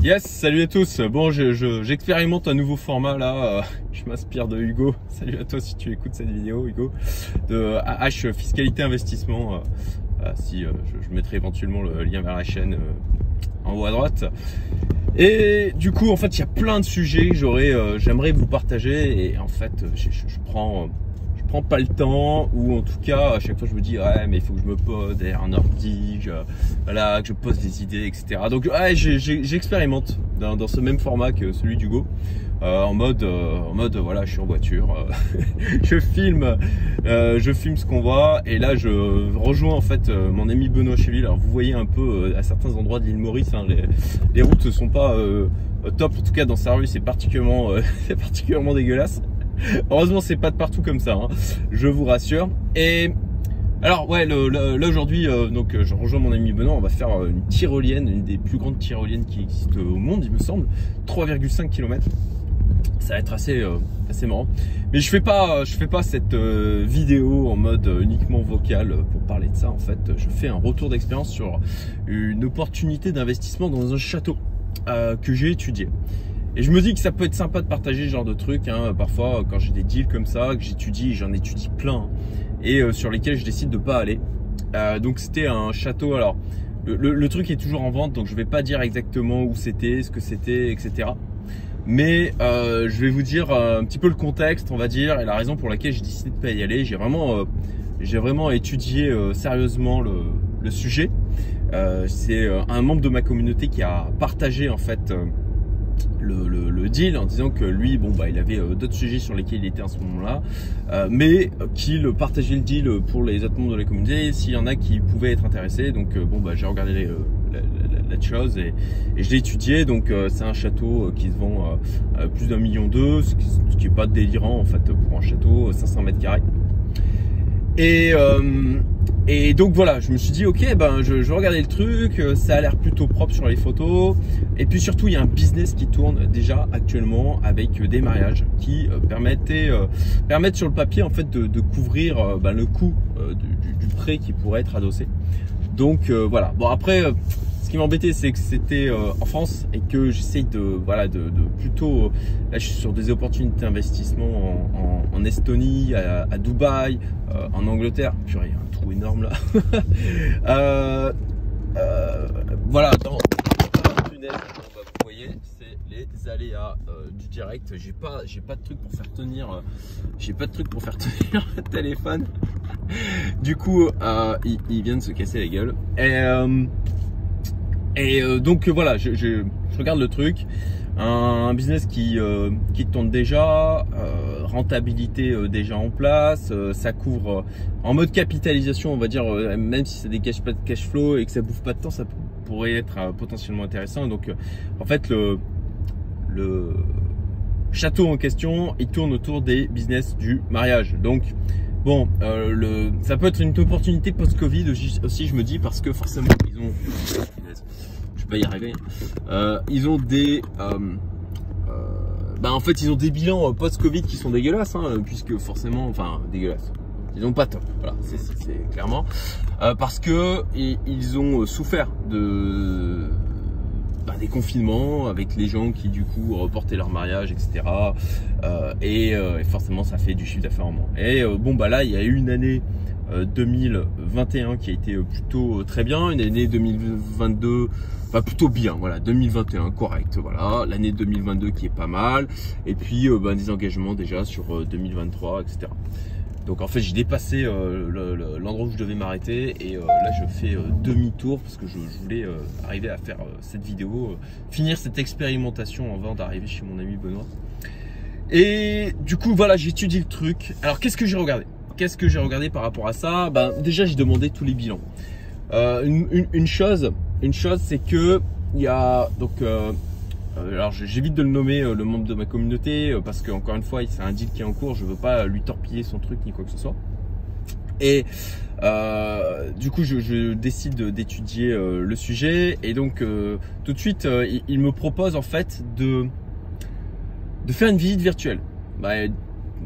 Yes, salut à tous. Bon, j'expérimente un nouveau format là. Je m'inspire de Hugo. Salut à toi si tu écoutes cette vidéo, Hugo. De H Fiscalité Investissement. Je mettrai éventuellement le lien vers la chaîne en haut à droite. Et du coup, en fait, il y a plein de sujets que j'aimerais vous partager. Et en fait, je prends pas le temps, ou en tout cas à chaque fois je me dis ouais, mais il faut que je me pose derrière un ordi, voilà, que je pose des idées, etc. Donc ouais, j'expérimente dans ce même format que celui d'Hugo, en mode voilà, je suis en voiture, je filme ce qu'on voit, et là je rejoins en fait mon ami Benoît Cheville. Alors vous voyez un peu à certains endroits de l'île Maurice, hein, les routes ne sont pas top, en tout cas dans sa rue c'est particulièrement dégueulasse. Heureusement c'est pas de partout comme ça, hein, je vous rassure. Et alors ouais, là aujourd'hui donc je rejoins mon ami Benoît. On va faire une tyrolienne, une des plus grandes tyroliennes qui existent au monde il me semble, 3,5 km. Ça va être assez marrant. Mais je fais pas cette vidéo en mode uniquement vocal pour parler de ça. En fait je fais un retour d'expérience sur une opportunité d'investissement dans un château que j'ai étudié. Et je me dis que ça peut être sympa de partager ce genre de trucs, hein. Parfois quand j'ai des deals comme ça, que j'étudie, j'en étudie plein, hein, et sur lesquels je décide de pas aller. Donc c'était un château. Alors le truc est toujours en vente, donc je vais pas dire exactement où c'était, ce que c'était, etc. Mais je vais vous dire un petit peu le contexte, on va dire, et la raison pour laquelle j'ai décidé de pas y aller. J'ai vraiment étudié sérieusement le sujet. C'est un membre de ma communauté qui a partagé en fait le deal en disant que lui, bon bah il avait d'autres sujets sur lesquels il était à ce moment-là, mais qu'il partageait le deal pour les autres membres de la communauté s'il y en a qui pouvaient être intéressés. Donc bon bah j'ai regardé la chose et je l'ai étudié. Donc c'est un château qui se vend plus d'1,2 million, ce qui est pas délirant en fait pour un château 500 mètres carrés. Et donc voilà, je me suis dit ok, ben je regardais le truc, ça a l'air plutôt propre sur les photos, et puis surtout il y a un business qui tourne déjà actuellement avec des mariages qui permettent sur le papier en fait de couvrir le coût du prêt qui pourrait être adossé. Donc voilà. Bon après, ce qui m'embêtait c'est que c'était en France et que j'essaye de plutôt, là je suis sur des opportunités d'investissement en Estonie, à Dubaï, en Angleterre. Purée, il y a un trou énorme là. Voilà, dans un tunnel, vous voyez, c'est les aléas du direct. J'ai pas de truc pour faire tenir, le téléphone. Du coup, il vient de se casser la gueule. Donc voilà, je regarde le truc, un business qui tourne déjà, rentabilité déjà en place, ça couvre en mode capitalisation, on va dire, même si ça dégage pas de cash flow et que ça bouffe pas de temps, ça pourrait être potentiellement intéressant. Donc en fait le château en question, il tourne autour des business du mariage. Donc bon, ça peut être une opportunité post-Covid aussi, je me dis, parce que forcément ils ont, je vais pas y arriver, ils ont des en fait ils ont des bilans post-Covid qui sont dégueulasses, hein, puisque forcément, enfin dégueulasses, ils n'ont pas top, voilà, c'est clairement parce que ils ont souffert des confinements avec les gens qui du coup reportaient leur mariage, etc. Et forcément ça fait du chiffre d'affaires en moins. Et bon bah là il y a eu une année 2021 qui a été plutôt très bien, une année 2022 plutôt bien, voilà, 2021 correct, voilà, l'année 2022 qui est pas mal, et puis des engagements déjà sur 2023, etc. Donc en fait j'ai dépassé l'endroit où je devais m'arrêter, et là je fais demi-tour parce que je voulais arriver à faire cette vidéo, finir cette expérimentation avant d'arriver chez mon ami Benoît. Et du coup voilà, j'ai étudié le truc. Alors qu'est-ce que j'ai regardé? Par rapport à ça? Déjà j'ai demandé tous les bilans. Une chose c'est que il y a donc alors j'évite de le nommer, le membre de ma communauté, parce que encore une fois c'est un deal qui est en cours, je veux pas lui torpiller son truc ni quoi que ce soit. Et du coup je décide d'étudier le sujet, et donc tout de suite il me propose en fait de faire une visite virtuelle.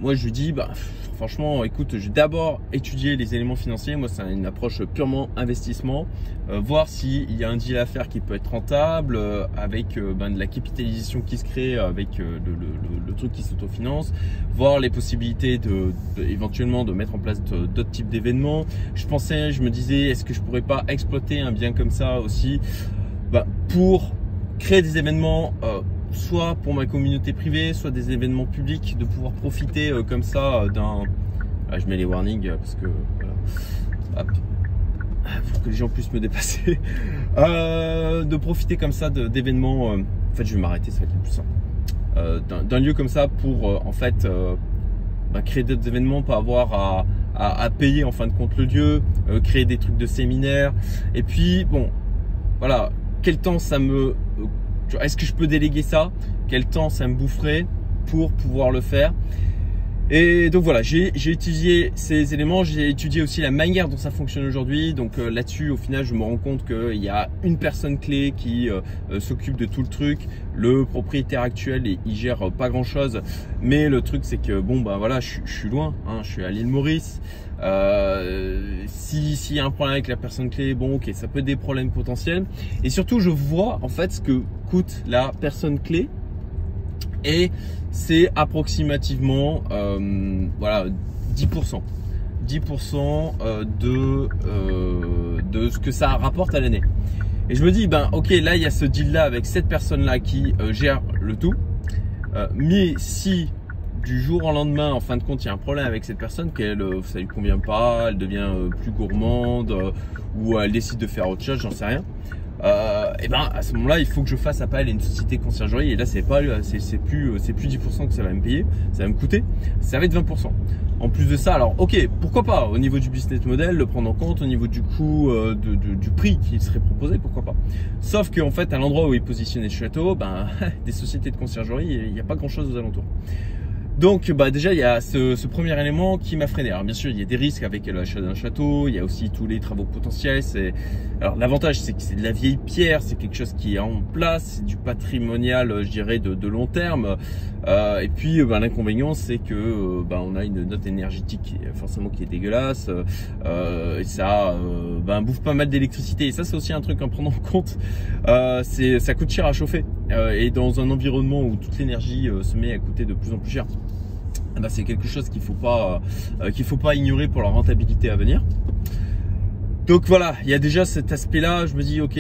moi je lui dis, bah, franchement, écoute, je vais d'abord étudier les éléments financiers. Moi, c'est une approche purement investissement. Voir s'il y a un deal à faire qui peut être rentable, avec de la capitalisation qui se crée, avec le truc qui s'autofinance. Voir les possibilités éventuellement de mettre en place d'autres types d'événements. Je me disais, est-ce que je pourrais pas exploiter un bien comme ça aussi, pour créer des événements, soit pour ma communauté privée, soit des événements publics, de pouvoir profiter comme ça d'un... je mets les warnings parce que voilà, hop, pour que les gens puissent me dépasser, de profiter comme ça d'événements. En fait, je vais m'arrêter, ça va être le plus simple. D'un lieu comme ça pour en fait créer d'autres événements, pas avoir à payer en fin de compte le lieu, créer des trucs de séminaires. Et puis bon, voilà, quel temps ça me... Est-ce que je peux déléguer ça? Quel temps ça me boufferait pour pouvoir le faire? Et donc voilà, j'ai étudié ces éléments, j'ai étudié aussi la manière dont ça fonctionne aujourd'hui. Donc là-dessus, au final, je me rends compte qu'il y a une personne clé qui s'occupe de tout le truc. Le propriétaire actuel, il gère pas grand-chose. Mais le truc, c'est que bon, voilà, je suis loin, hein, je suis à l'île Maurice. S'il y a un problème avec la personne clé, bon, ok, ça peut être des problèmes potentiels. Et surtout, je vois en fait ce que coûte la personne clé. Et c'est approximativement voilà, 10%. 10% de ce que ça rapporte à l'année. Et je me dis, ok, là, il y a ce deal-là avec cette personne-là qui gère le tout. Mais si du jour au lendemain, en fin de compte, il y a un problème avec cette personne, ça lui convient pas, elle devient plus gourmande, ou elle décide de faire autre chose, j'en sais rien. Et à ce moment-là, il faut que je fasse appel à une société de conciergerie. Et là, c'est plus 10% que ça va me payer, ça va me coûter, ça va être 20%. En plus de ça, alors ok, pourquoi pas au niveau du business model, le prendre en compte, au niveau du coût, du prix qui serait proposé, pourquoi pas. Sauf qu'en fait, à l'endroit où est positionné ce château, des sociétés de conciergerie, il n'y a pas grand-chose aux alentours. Donc déjà il y a ce premier élément qui m'a freiné. Alors bien sûr il y a des risques avec l'achat d'un château, il y a aussi tous les travaux potentiels. Alors l'avantage c'est que c'est de la vieille pierre, c'est quelque chose qui est en place, c'est du patrimonial je dirais de long terme. Et puis l'inconvénient c'est que on a une note énergétique qui est dégueulasse, et ça bouffe pas mal d'électricité. Et ça c'est aussi un truc à prendre en compte. Ça coûte cher à chauffer, et dans un environnement où toute l'énergie se met à coûter de plus en plus cher, c'est quelque chose qu'il faut pas ignorer pour la rentabilité à venir. Donc voilà, il y a déjà cet aspect-là. Je me dis ok,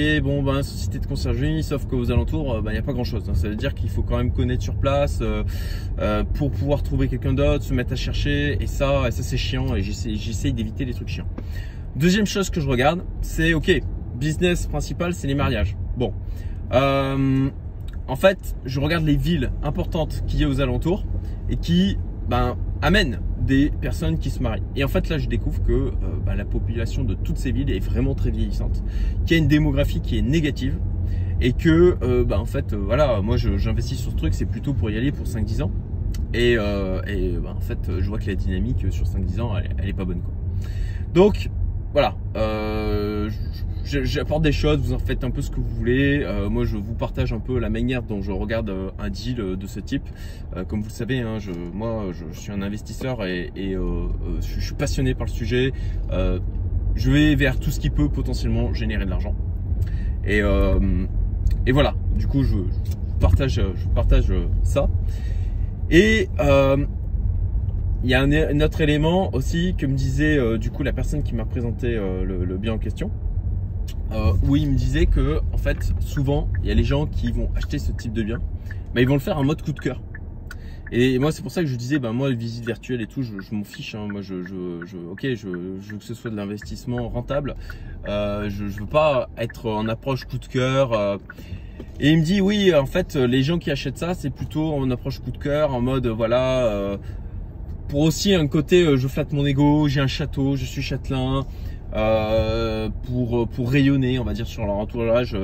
société de conciergerie, sauf qu'aux alentours, il n'y a pas grand-chose. Ça veut dire qu'il faut quand même connaître sur place pour pouvoir trouver quelqu'un d'autre, se mettre à chercher. Et ça c'est chiant. Et j'essaye d'éviter les trucs chiants. Deuxième chose que je regarde, c'est ok, business principal, c'est les mariages. Bon, en fait, je regarde les villes importantes qu'il y a aux alentours et qui amènent des personnes qui se marient. Et en fait là je découvre que la population de toutes ces villes est vraiment très vieillissante, qu'il y a une démographie qui est négative, et que en fait voilà, moi j'investis sur ce truc, c'est plutôt pour y aller pour 5-10 ans, et en fait je vois que la dynamique sur 5-10 ans elle est pas bonne, quoi. Donc voilà, j'apporte des choses, vous en faites un peu ce que vous voulez. Moi je vous partage un peu la manière dont je regarde un deal de ce type. Comme vous le savez, hein, je suis un investisseur et je suis passionné par le sujet. Je vais vers tout ce qui peut potentiellement générer de l'argent. Et voilà, du coup je partage ça. Et il y a un autre élément aussi que me disait du coup la personne qui m'a présenté le bien en question, où il me disait que en fait souvent il y a les gens qui vont acheter ce type de bien, mais ils vont le faire en mode coup de cœur. Et moi c'est pour ça que je disais moi les visites virtuelles et tout, je m'en fiche, hein. Moi je veux que ce soit de l'investissement rentable. Je veux pas être en approche coup de cœur. Et il me dit oui, en fait les gens qui achètent ça c'est plutôt en approche coup de cœur, en mode voilà, pour aussi un côté je flatte mon ego, j'ai un château, je suis châtelain, pour rayonner, on va dire, sur leur entourage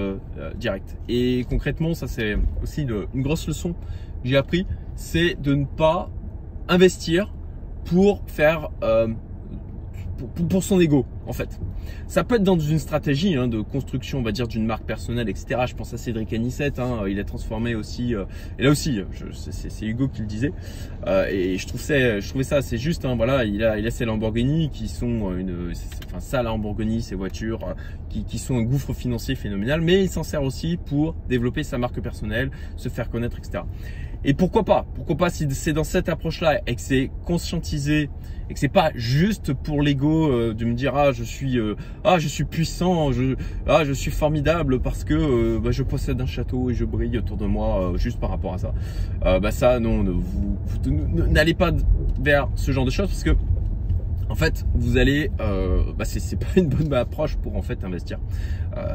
direct. Et concrètement ça c'est aussi une grosse leçon que j'ai appris, c'est de ne pas investir pour faire pour son ego. en fait. Ça peut être dans une stratégie de construction, on va dire, d'une marque personnelle, etc. Je pense à Cédric Anissette, il a transformé aussi, et là aussi, c'est Hugo qui le disait, et je trouvais ça assez juste. Voilà, il a ses Lamborghini qui sont sa Lamborghini, ses voitures qui sont un gouffre financier phénoménal, mais il s'en sert aussi pour développer sa marque personnelle, se faire connaître, etc. Et pourquoi pas si c'est dans cette approche-là et que c'est conscientisé et que c'est pas juste pour l'ego de me dire je suis puissant, je suis formidable parce que je possède un château et je brille autour de moi juste par rapport à ça. Ça non, vous n'allez pas vers ce genre de choses parce que en fait, vous allez, c'est pas une bonne approche pour en fait investir.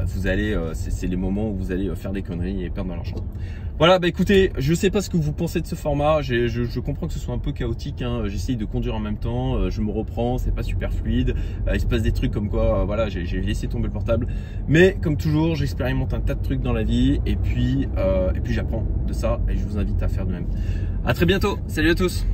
Vous allez, c'est les moments où vous allez faire des conneries et perdre de l'argent. Voilà, écoutez, je sais pas ce que vous pensez de ce format. Je comprends que ce soit un peu chaotique. J'essaye de conduire en même temps. Je me reprends, c'est pas super fluide. Il se passe des trucs comme quoi, voilà, j'ai laissé tomber le portable. Mais comme toujours, j'expérimente un tas de trucs dans la vie et puis j'apprends de ça et je vous invite à faire de même. À très bientôt. Salut à tous.